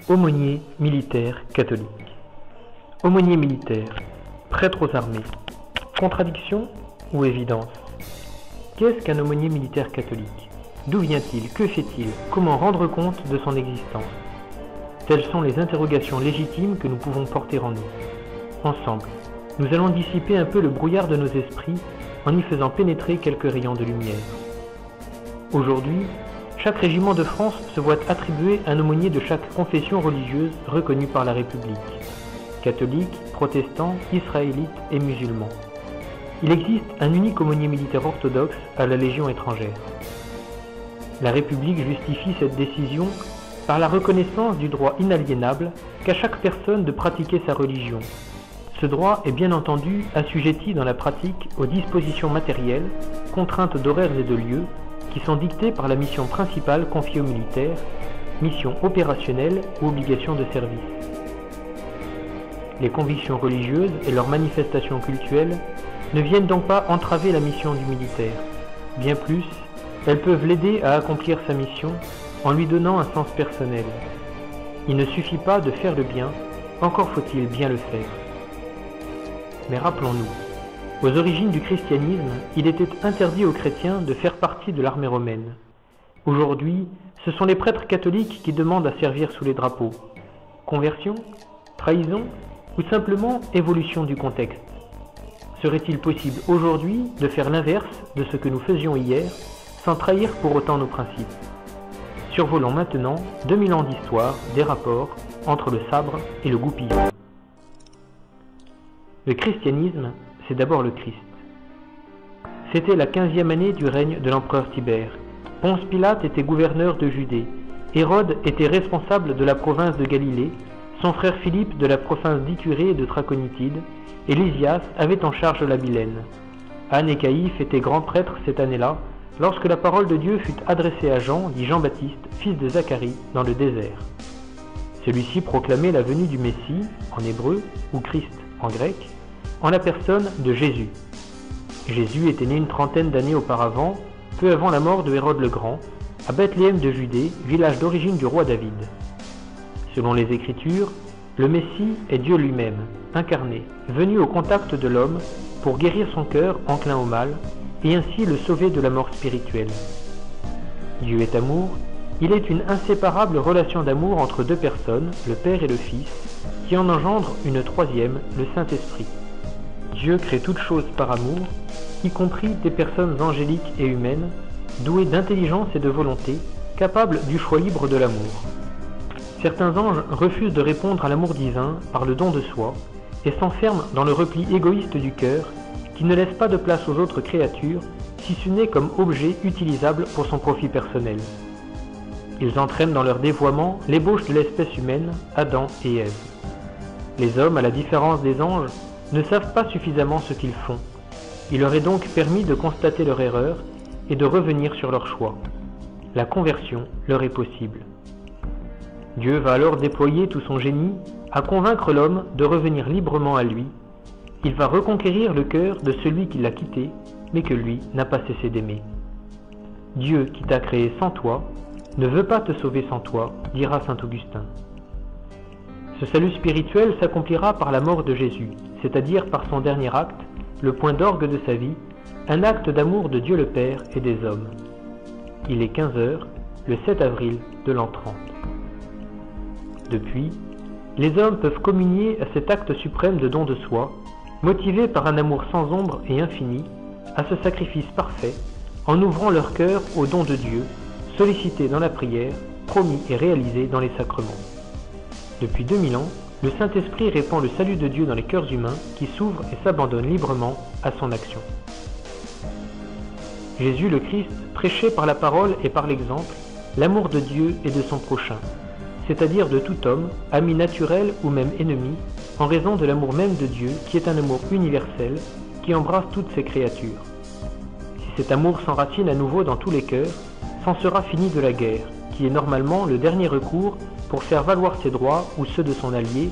Aumônier militaire catholique. Aumônier militaire, prêtre aux armées. Contradiction ou évidence? Qu'est-ce qu'un aumônier militaire catholique? D'où vient-il? Que fait-il? Comment rendre compte de son existence? Telles sont les interrogations légitimes que nous pouvons porter en nous. Ensemble, nous allons dissiper un peu le brouillard de nos esprits en y faisant pénétrer quelques rayons de lumière. Aujourd'hui, chaque régiment de France se voit attribuer un aumônier de chaque confession religieuse reconnue par la République. Catholiques, protestants, israélites et musulmans. Il existe un unique aumônier militaire orthodoxe à la Légion étrangère. La République justifie cette décision par la reconnaissance du droit inaliénable qu'a chaque personne de pratiquer sa religion. Ce droit est bien entendu assujetti dans la pratique aux dispositions matérielles, contraintes d'horaires et de lieux, qui sont dictées par la mission principale confiée aux militaires, mission opérationnelle ou obligation de service. Les convictions religieuses et leurs manifestations cultuelles ne viennent donc pas entraver la mission du militaire. Bien plus, elles peuvent l'aider à accomplir sa mission en lui donnant un sens personnel. Il ne suffit pas de faire le bien, encore faut-il bien le faire. Mais rappelons-nous, aux origines du christianisme, il était interdit aux chrétiens de faire partie de l'armée romaine. Aujourd'hui, ce sont les prêtres catholiques qui demandent à servir sous les drapeaux. Conversion? Trahison? Ou simplement évolution du contexte? Serait-il possible aujourd'hui de faire l'inverse de ce que nous faisions hier, sans trahir pour autant nos principes? Survolons maintenant 2000 ans d'histoire des rapports entre le sabre et le goupillon. Le christianisme, c'est d'abord le Christ. C'était la 15e année du règne de l'empereur Tibère. Ponce Pilate était gouverneur de Judée. Hérode était responsable de la province de Galilée, son frère Philippe de la province d'Iturée et de Traconitide, et Lysias avait en charge la Bilène. Anne et Caïphe étaient grands prêtres cette année-là, lorsque la parole de Dieu fut adressée à Jean, dit Jean-Baptiste, fils de Zacharie, dans le désert. Celui-ci proclamait la venue du Messie, en hébreu, ou Christ, en grec, en la personne de Jésus. Jésus était né une trentaine d'années auparavant, peu avant la mort de Hérode le Grand, à Bethléem de Judée, village d'origine du roi David. Selon les Écritures, le Messie est Dieu lui-même, incarné, venu au contact de l'homme pour guérir son cœur enclin au mal et ainsi le sauver de la mort spirituelle. Dieu est amour, il est une inséparable relation d'amour entre deux personnes, le Père et le Fils, qui en engendre une troisième, le Saint-Esprit. Dieu crée toutes choses par amour, y compris des personnes angéliques et humaines, douées d'intelligence et de volonté, capables du choix libre de l'amour. Certains anges refusent de répondre à l'amour divin par le don de soi et s'enferment dans le repli égoïste du cœur qui ne laisse pas de place aux autres créatures si ce n'est comme objet utilisable pour son profit personnel. Ils entraînent dans leur dévoiement l'ébauche de l'espèce humaine, Adam et Ève. Les hommes, à la différence des anges, ne savent pas suffisamment ce qu'ils font. Il leur est donc permis de constater leur erreur et de revenir sur leur choix. La conversion leur est possible. Dieu va alors déployer tout son génie à convaincre l'homme de revenir librement à lui. Il va reconquérir le cœur de celui qui l'a quitté, mais que lui n'a pas cessé d'aimer. Dieu qui t'a créé sans toi ne veut pas te sauver sans toi, dira saint Augustin. Ce salut spirituel s'accomplira par la mort de Jésus, c'est-à-dire par son dernier acte, le point d'orgue de sa vie, un acte d'amour de Dieu le Père et des hommes. Il est 15h, le 7 avril de l'an 30. Depuis, les hommes peuvent communier à cet acte suprême de don de soi, motivés par un amour sans ombre et infini, à ce sacrifice parfait, en ouvrant leur cœur au don de Dieu, sollicité dans la prière, promis et réalisé dans les sacrements. Depuis 2000 ans, le Saint-Esprit répand le salut de Dieu dans les cœurs humains qui s'ouvrent et s'abandonnent librement à son action. Jésus le Christ prêchait par la parole et par l'exemple l'amour de Dieu et de son prochain, c'est-à-dire de tout homme, ami naturel ou même ennemi, en raison de l'amour même de Dieu qui est un amour universel qui embrasse toutes ses créatures. Si cet amour s'enracine à nouveau dans tous les cœurs, s'en sera fini de la guerre, qui est normalement le dernier recours pour faire valoir ses droits ou ceux de son allié,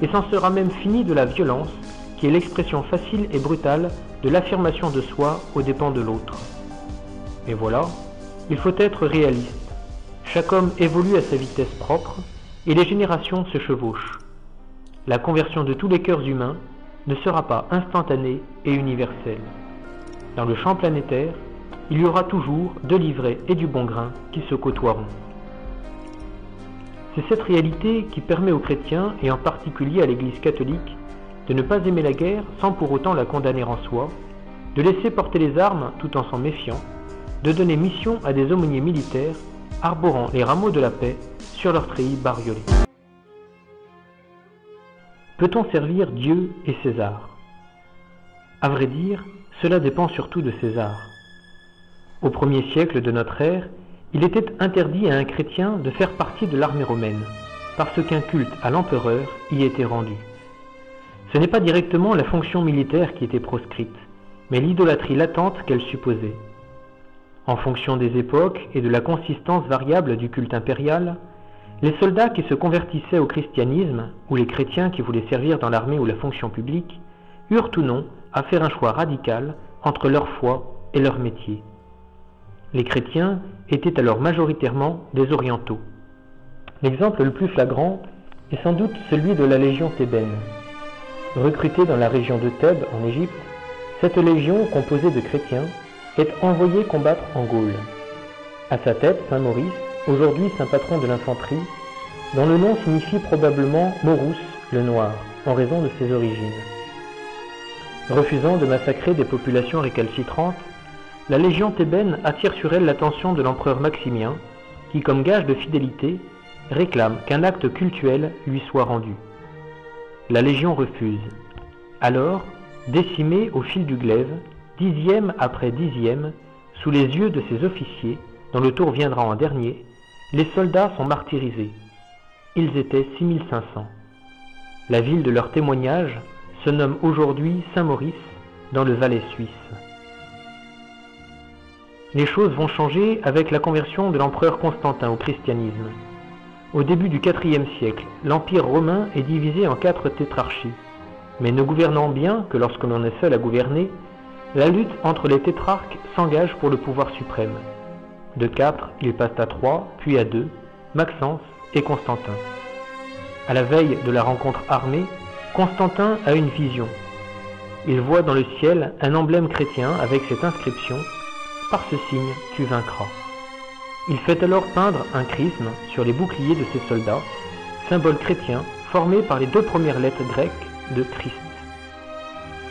et s'en sera même fini de la violence, qui est l'expression facile et brutale de l'affirmation de soi aux dépens de l'autre. Mais voilà, il faut être réaliste. Chaque homme évolue à sa vitesse propre, et les générations se chevauchent. La conversion de tous les cœurs humains ne sera pas instantanée et universelle. Dans le champ planétaire, il y aura toujours de l'ivraie et du bon grain qui se côtoieront. C'est cette réalité qui permet aux chrétiens, et en particulier à l'Église catholique, de ne pas aimer la guerre sans pour autant la condamner en soi, de laisser porter les armes tout en s'en méfiant, de donner mission à des aumôniers militaires arborant les rameaux de la paix sur leur treillis bariolé. Peut-on servir Dieu et César? À vrai dire, cela dépend surtout de César. Au 1er siècle de notre ère, il était interdit à un chrétien de faire partie de l'armée romaine, parce qu'un culte à l'empereur y était rendu. Ce n'est pas directement la fonction militaire qui était proscrite, mais l'idolâtrie latente qu'elle supposait. En fonction des époques et de la consistance variable du culte impérial, les soldats qui se convertissaient au christianisme, ou les chrétiens qui voulaient servir dans l'armée ou la fonction publique, eurent ou non à faire un choix radical entre leur foi et leur métier. Les chrétiens étaient alors majoritairement des orientaux. L'exemple le plus flagrant est sans doute celui de la légion thébaine. Recrutée dans la région de Thèbes, en Égypte, cette légion, composée de chrétiens, est envoyée combattre en Gaule. À sa tête, saint Maurice, aujourd'hui saint patron de l'infanterie, dont le nom signifie probablement Morus, le noir, en raison de ses origines. Refusant de massacrer des populations récalcitrantes, la légion thébaine attire sur elle l'attention de l'empereur Maximien, qui, comme gage de fidélité, réclame qu'un acte cultuel lui soit rendu. La légion refuse. Alors, décimée au fil du glaive, 10e après 10e, sous les yeux de ses officiers, dont le tour viendra en dernier, les soldats sont martyrisés. Ils étaient 6500. La ville de leur témoignage se nomme aujourd'hui Saint-Maurice, dans le Valais suisse. Les choses vont changer avec la conversion de l'empereur Constantin au christianisme. Au début du IVe siècle, l'Empire romain est divisé en 4 tétrarchies, mais ne gouvernant bien que lorsque l'on est seul à gouverner, la lutte entre les tétrarques s'engage pour le pouvoir suprême. De 4, ils passent à 3, puis à 2, Maxence et Constantin. À la veille de la rencontre armée, Constantin a une vision. Il voit dans le ciel un emblème chrétien avec cette inscription « Par ce signe, tu vaincras ». Il fait alors peindre un chrisme sur les boucliers de ses soldats, symbole chrétien formé par les 2 premières lettres grecques de Christ.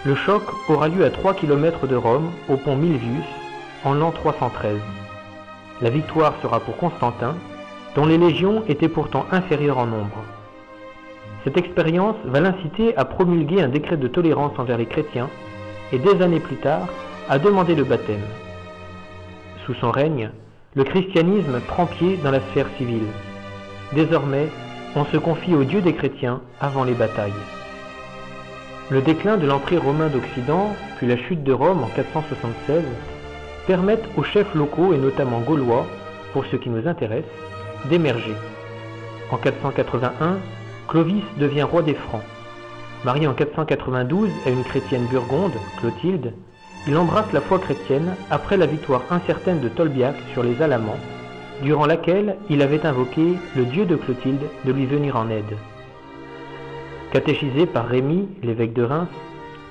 Le choc aura lieu à 3 km de Rome, au pont Milvius, en l'an 313. La victoire sera pour Constantin, dont les légions étaient pourtant inférieures en nombre. Cette expérience va l'inciter à promulguer un décret de tolérance envers les chrétiens et des années plus tard à demander le baptême. Sous son règne, le christianisme prend pied dans la sphère civile. Désormais, on se confie au Dieu des chrétiens avant les batailles. Le déclin de l'Empire romain d'Occident, puis la chute de Rome en 476, permettent aux chefs locaux et notamment gaulois, pour ce qui nous intéresse, d'émerger. En 481, Clovis devient roi des Francs. Marié en 492 à une chrétienne burgonde, Clotilde, il embrasse la foi chrétienne après la victoire incertaine de Tolbiac sur les Alamans, durant laquelle il avait invoqué le dieu de Clotilde de lui venir en aide. Catéchisé par Rémy, l'évêque de Reims,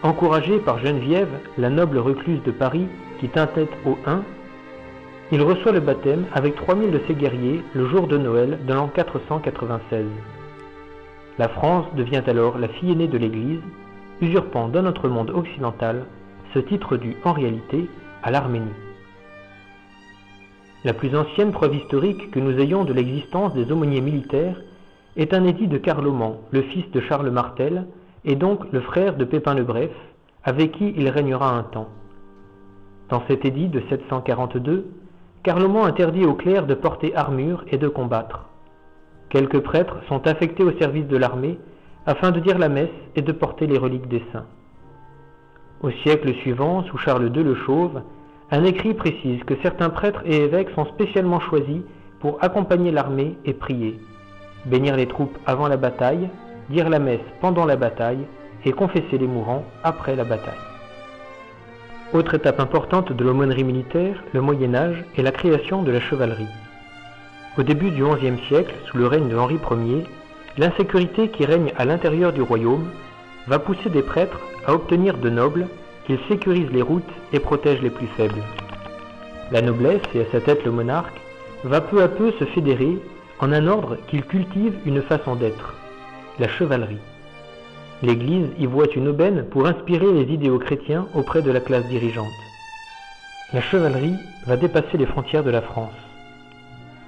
encouragé par Geneviève, la noble recluse de Paris qui tint tête aux Huns, il reçoit le baptême avec 3000 de ses guerriers le jour de Noël de l'an 496. La France devient alors la fille aînée de l'Église, usurpant dans notre monde occidental ce titre dû en réalité à l'Arménie. La plus ancienne preuve historique que nous ayons de l'existence des aumôniers militaires est un édit de Carloman, le fils de Charles Martel, et donc le frère de Pépin le Bref, avec qui il régnera un temps. Dans cet édit de 742, Carloman interdit aux clercs de porter armure et de combattre. Quelques prêtres sont affectés au service de l'armée afin de dire la messe et de porter les reliques des saints. Au siècle suivant, sous Charles II le Chauve, un écrit précise que certains prêtres et évêques sont spécialement choisis pour accompagner l'armée et prier, bénir les troupes avant la bataille, dire la messe pendant la bataille et confesser les mourants après la bataille. Autre étape importante de l'aumônerie militaire, le Moyen Âge et la création de la chevalerie. Au début du XIe siècle, sous le règne de Henri Ier, l'insécurité qui règne à l'intérieur du royaume va pousser des prêtres à obtenir de nobles qu'ils sécurisent les routes et protègent les plus faibles. La noblesse, et à sa tête le monarque, va peu à peu se fédérer en un ordre qu'il cultive une façon d'être, la chevalerie. L'Église y voit une aubaine pour inspirer les idéaux chrétiens auprès de la classe dirigeante. La chevalerie va dépasser les frontières de la France.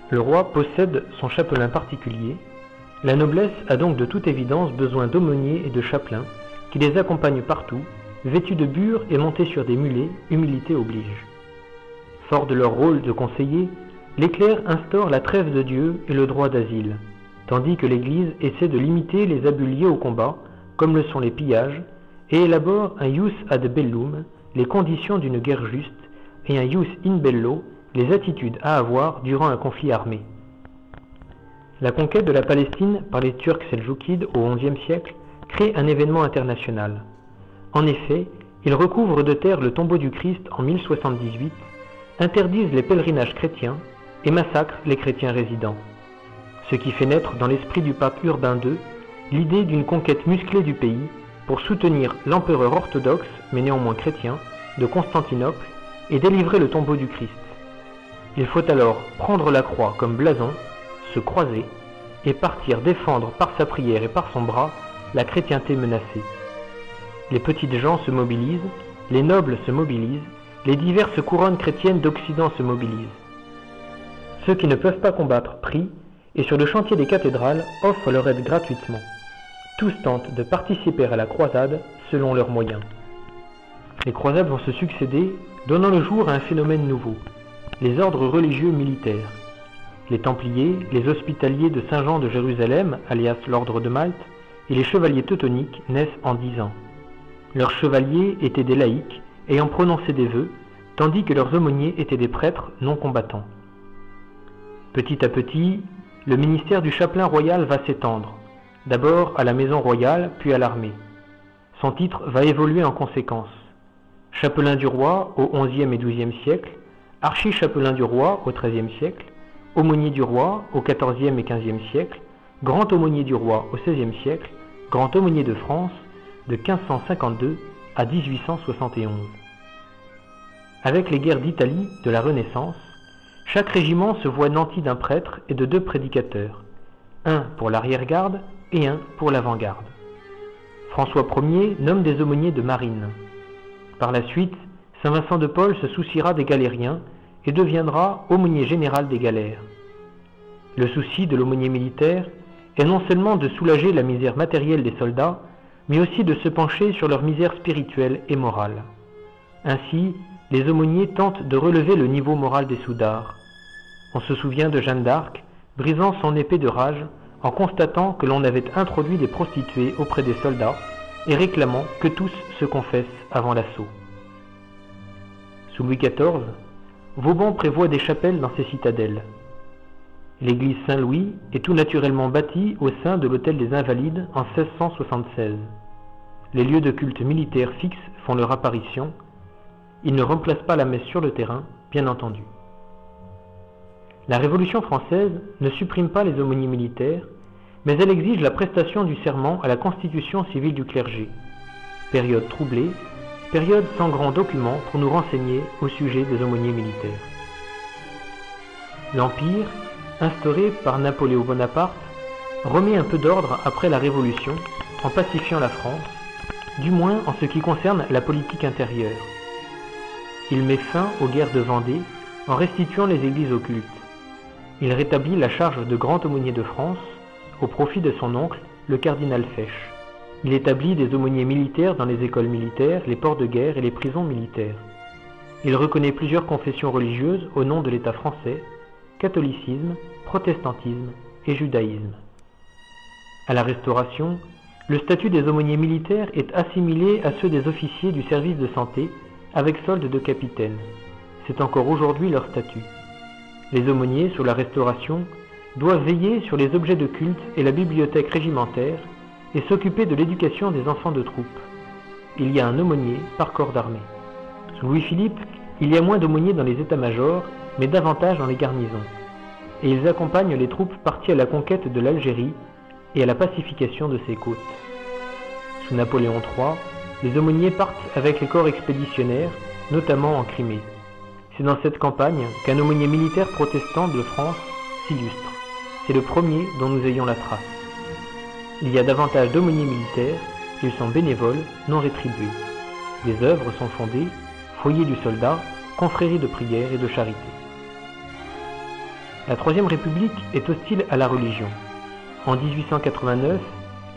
Le roi possède son chapelain particulier. La noblesse a donc de toute évidence besoin d'aumôniers et de chapelains qui les accompagnent partout, vêtus de bure et montés sur des mulets, humilité oblige. Forts de leur rôle de conseillers, les clercs instaurent la trêve de Dieu et le droit d'asile, tandis que l'Église essaie de limiter les abus liés au combat, comme le sont les pillages, et élabore un ius ad bellum, les conditions d'une guerre juste, et un ius in bello, les attitudes à avoir durant un conflit armé. La conquête de la Palestine par les Turcs seldjoukides au XIe siècle crée un événement international. En effet, ils recouvrent de terre le tombeau du Christ en 1078, interdisent les pèlerinages chrétiens et massacrent les chrétiens résidents. Ce qui fait naître dans l'esprit du pape Urbain II l'idée d'une conquête musclée du pays pour soutenir l'empereur orthodoxe, mais néanmoins chrétien, de Constantinople et délivrer le tombeau du Christ. Il faut alors prendre la croix comme blason, se croiser et partir défendre par sa prière et par son bras la chrétienté menacée. Les petites gens se mobilisent, les nobles se mobilisent, les diverses couronnes chrétiennes d'Occident se mobilisent. Ceux qui ne peuvent pas combattre prient et sur le chantier des cathédrales offrent leur aide gratuitement. Tous tentent de participer à la croisade selon leurs moyens. Les croisades vont se succéder, donnant le jour à un phénomène nouveau, les ordres religieux militaires. Les Templiers, les Hospitaliers de Saint-Jean de Jérusalem, alias l'ordre de Malte, et les chevaliers teutoniques naissent en 10 ans. Leurs chevaliers étaient des laïcs, ayant prononcé des vœux, tandis que leurs aumôniers étaient des prêtres non combattants. Petit à petit, le ministère du chapelain royal va s'étendre, d'abord à la maison royale, puis à l'armée. Son titre va évoluer en conséquence. Chapelain du roi au XIe et XIIe siècle, archichapelain du roi au XIIIe siècle, aumônier du roi au XIVe et XVe siècle, grand aumônier du roi au XVIe siècle, grand aumônier de France de 1552 à 1871. Avec les guerres d'Italie de la Renaissance, chaque régiment se voit nanti d'un prêtre et de 2 prédicateurs, un pour l'arrière-garde et un pour l'avant-garde. François Ier nomme des aumôniers de marine. Par la suite, Saint Vincent de Paul se souciera des galériens et deviendra aumônier général des galères. Le souci de l'aumônier militaire est non seulement de soulager la misère matérielle des soldats, mais aussi de se pencher sur leur misère spirituelle et morale. Ainsi, les aumôniers tentent de relever le niveau moral des soudards. On se souvient de Jeanne d'Arc, brisant son épée de rage en constatant que l'on avait introduit des prostituées auprès des soldats et réclamant que tous se confessent avant l'assaut. Sous Louis XIV, Vauban prévoit des chapelles dans ses citadelles. L'église Saint-Louis est tout naturellement bâtie au sein de l'hôtel des Invalides en 1676. Les lieux de culte militaires fixes font leur apparition. Ils ne remplacent pas la messe sur le terrain, bien entendu. La Révolution française ne supprime pas les aumôniers militaires, mais elle exige la prestation du serment à la constitution civile du clergé. Période troublée, période sans grand document pour nous renseigner au sujet des aumôniers militaires. L'Empire, instauré par Napoléon Bonaparte, remet un peu d'ordre après la Révolution en pacifiant la France, du moins en ce qui concerne la politique intérieure. Il met fin aux guerres de Vendée en restituant les églises au culte. Il rétablit la charge de grand aumônier de France au profit de son oncle, le cardinal Fesch. Il établit des aumôniers militaires dans les écoles militaires, les ports de guerre et les prisons militaires. Il reconnaît plusieurs confessions religieuses au nom de l'État français, catholicisme, protestantisme et judaïsme. À la Restauration, le statut des aumôniers militaires est assimilé à ceux des officiers du service de santé avec solde de capitaine. C'est encore aujourd'hui leur statut. Les aumôniers, sous la Restauration, doivent veiller sur les objets de culte et la bibliothèque régimentaire et s'occuper de l'éducation des enfants de troupe. Il y a un aumônier par corps d'armée. Sous Louis-Philippe, il y a moins d'aumôniers dans les états-majors, mais davantage dans les garnisons. et ils accompagnent les troupes parties à la conquête de l'Algérie et à la pacification de ses côtes. Sous Napoléon III, les aumôniers partent avec les corps expéditionnaires, notamment en Crimée. C'est dans cette campagne qu'un aumônier militaire protestant de France s'illustre. C'est le premier dont nous ayons la trace. Il y a davantage d'aumôniers militaires, ils sont bénévoles, non rétribués. Des œuvres sont fondées, foyer du soldat, confrérie de prière et de charité. La Troisième République est hostile à la religion. En 1889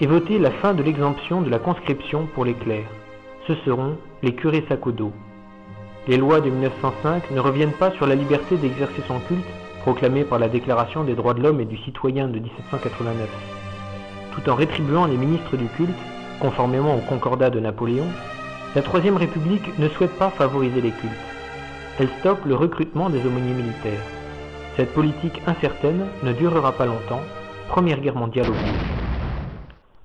est votée la fin de l'exemption de la conscription pour les clercs. Ce seront les curés sac au dos. Les lois de 1905 ne reviennent pas sur la liberté d'exercer son culte, proclamée par la Déclaration des droits de l'homme et du citoyen de 1789. Tout en rétribuant les ministres du culte, conformément au concordat de Napoléon, la Troisième République ne souhaite pas favoriser les cultes. Elle stoppe le recrutement des aumôniers militaires. Cette politique incertaine ne durera pas longtemps. Première guerre mondiale oblige.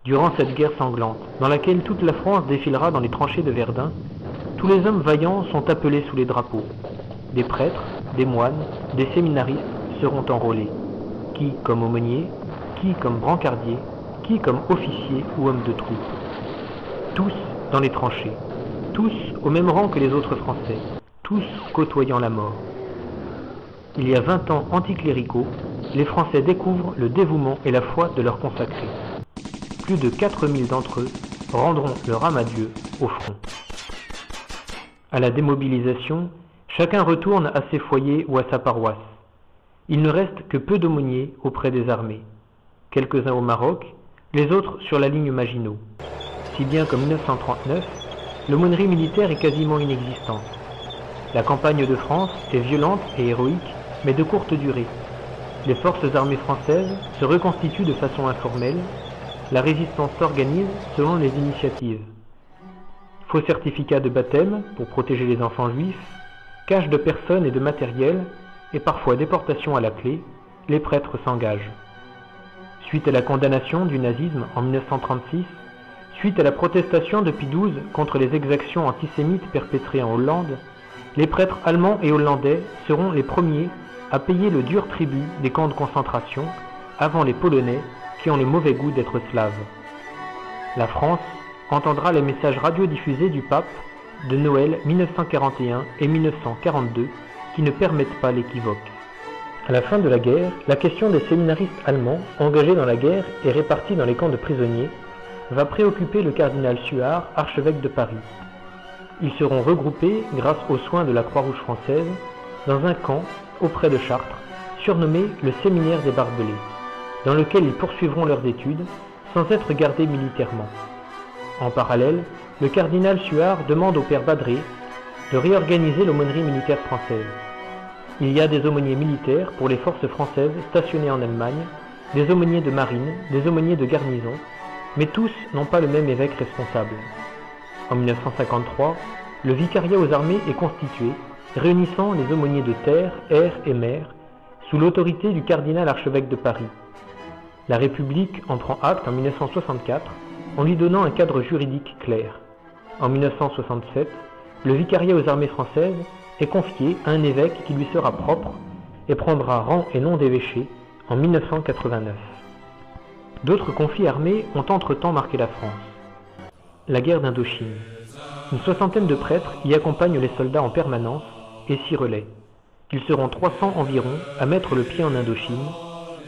Durant cette guerre sanglante, dans laquelle toute la France défilera dans les tranchées de Verdun, tous les hommes vaillants sont appelés sous les drapeaux. Des prêtres, des moines, des séminaristes seront enrôlés. Qui comme aumôniers, qui comme brancardiers, qui comme officiers ou hommes de troupe. Tous dans les tranchées, tous au même rang que les autres Français, tous côtoyant la mort. Il y a 20 ans anticléricaux, les Français découvrent le dévouement et la foi de leurs consacrés. Plus de 4000 d'entre eux rendront leur âme à Dieu au front. À la démobilisation, chacun retourne à ses foyers ou à sa paroisse. Il ne reste que peu d'aumôniers auprès des armées. Quelques-uns au Maroc, les autres sur la ligne Maginot. Si bien qu'en 1939, l'aumônerie militaire est quasiment inexistante. La campagne de France est violente et héroïque, mais de courte durée. Les forces armées françaises se reconstituent de façon informelle. La résistance s'organise selon les initiatives. Faux certificats de baptême pour protéger les enfants juifs, cache de personnes et de matériel, et parfois déportation à la clé, les prêtres s'engagent. Suite à la condamnation du nazisme en 1936, suite à la protestation de Pie XII contre les exactions antisémites perpétrées en Hollande, les prêtres allemands et hollandais seront les premiers à payer le dur tribut des camps de concentration avant les Polonais qui ont le mauvais goût d'être slaves. La France entendra les messages radiodiffusés du pape de Noël 1941 et 1942 qui ne permettent pas l'équivoque. À la fin de la guerre, la question des séminaristes allemands engagés dans la guerre et répartis dans les camps de prisonniers va préoccuper le cardinal Suard, archevêque de Paris. Ils seront regroupés, grâce aux soins de la Croix-Rouge française, dans un camp auprès de Chartres, surnommé le séminaire des Barbelés, dans lequel ils poursuivront leurs études sans être gardés militairement. En parallèle, le cardinal Suard demande au père Badré de réorganiser l'aumônerie militaire française. Il y a des aumôniers militaires pour les forces françaises stationnées en Allemagne, des aumôniers de marine, des aumôniers de garnison, mais tous n'ont pas le même évêque responsable. En 1953, le vicariat aux armées est constitué, réunissant les aumôniers de terre, air et mer, sous l'autorité du cardinal archevêque de Paris. La République en prend acte en 1964 en lui donnant un cadre juridique clair. En 1967, le vicariat aux armées françaises est confié à un évêque qui lui sera propre et prendra rang et nom d'évêché en 1989. D'autres conflits armés ont entre-temps marqué la France. La guerre d'Indochine. Une soixantaine de prêtres y accompagnent les soldats en permanence et s'y relaient. Ils seront 300 environ à mettre le pied en Indochine.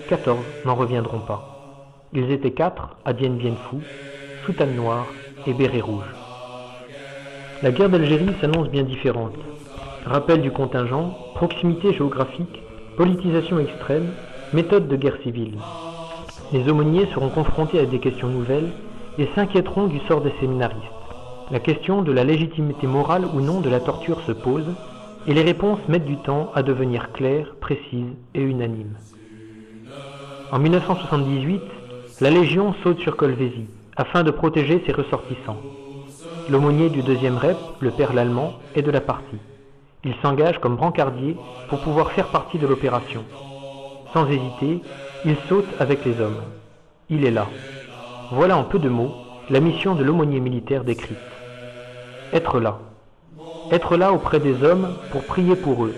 14 n'en reviendront pas. Ils étaient 4 à Dien Bien Phu, soutane noire et béret rouge. La guerre d'Algérie s'annonce bien différente. Rappel du contingent, proximité géographique, politisation extrême, méthode de guerre civile. Les aumôniers seront confrontés à des questions nouvelles et s'inquiéteront du sort des séminaristes. La question de la légitimité morale ou non de la torture se pose, et les réponses mettent du temps à devenir claires, précises et unanimes. En 1978, la Légion saute sur Colvézi, afin de protéger ses ressortissants. L'aumônier du 2e Rep, le père Lallemand, est de la partie. Il s'engage comme brancardier pour pouvoir faire partie de l'opération. Sans hésiter, il saute avec les hommes. Il est là. Voilà en peu de mots la mission de l'aumônier militaire décrite. Être là. Être là auprès des hommes pour prier pour eux,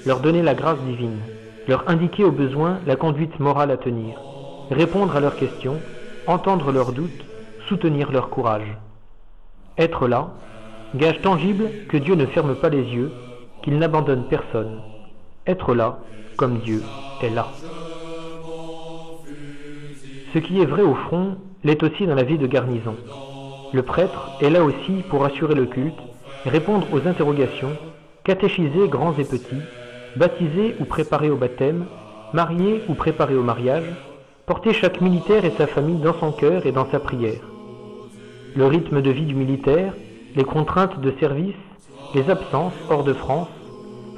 leur donner la grâce divine, leur indiquer au besoin la conduite morale à tenir, répondre à leurs questions, entendre leurs doutes, soutenir leur courage. Être là, gage tangible que Dieu ne ferme pas les yeux, qu'il n'abandonne personne. Être là, comme Dieu est là. Ce qui est vrai au front l'est aussi dans la vie de garnison. Le prêtre est là aussi pour assurer le culte, répondre aux interrogations, catéchiser grands et petits, baptiser ou préparer au baptême, marier ou préparer au mariage, porter chaque militaire et sa famille dans son cœur et dans sa prière. Le rythme de vie du militaire, les contraintes de service, les absences hors de France,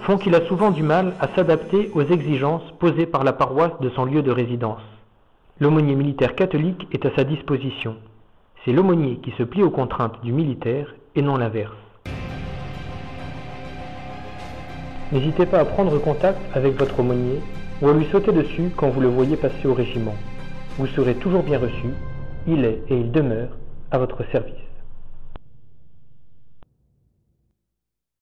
font qu'il a souvent du mal à s'adapter aux exigences posées par la paroisse de son lieu de résidence. L'aumônier militaire catholique est à sa disposition. C'est l'aumônier qui se plie aux contraintes du militaire et non l'inverse. N'hésitez pas à prendre contact avec votre aumônier ou à lui sauter dessus quand vous le voyez passer au régiment. Vous serez toujours bien reçu, il est et il demeure à votre service.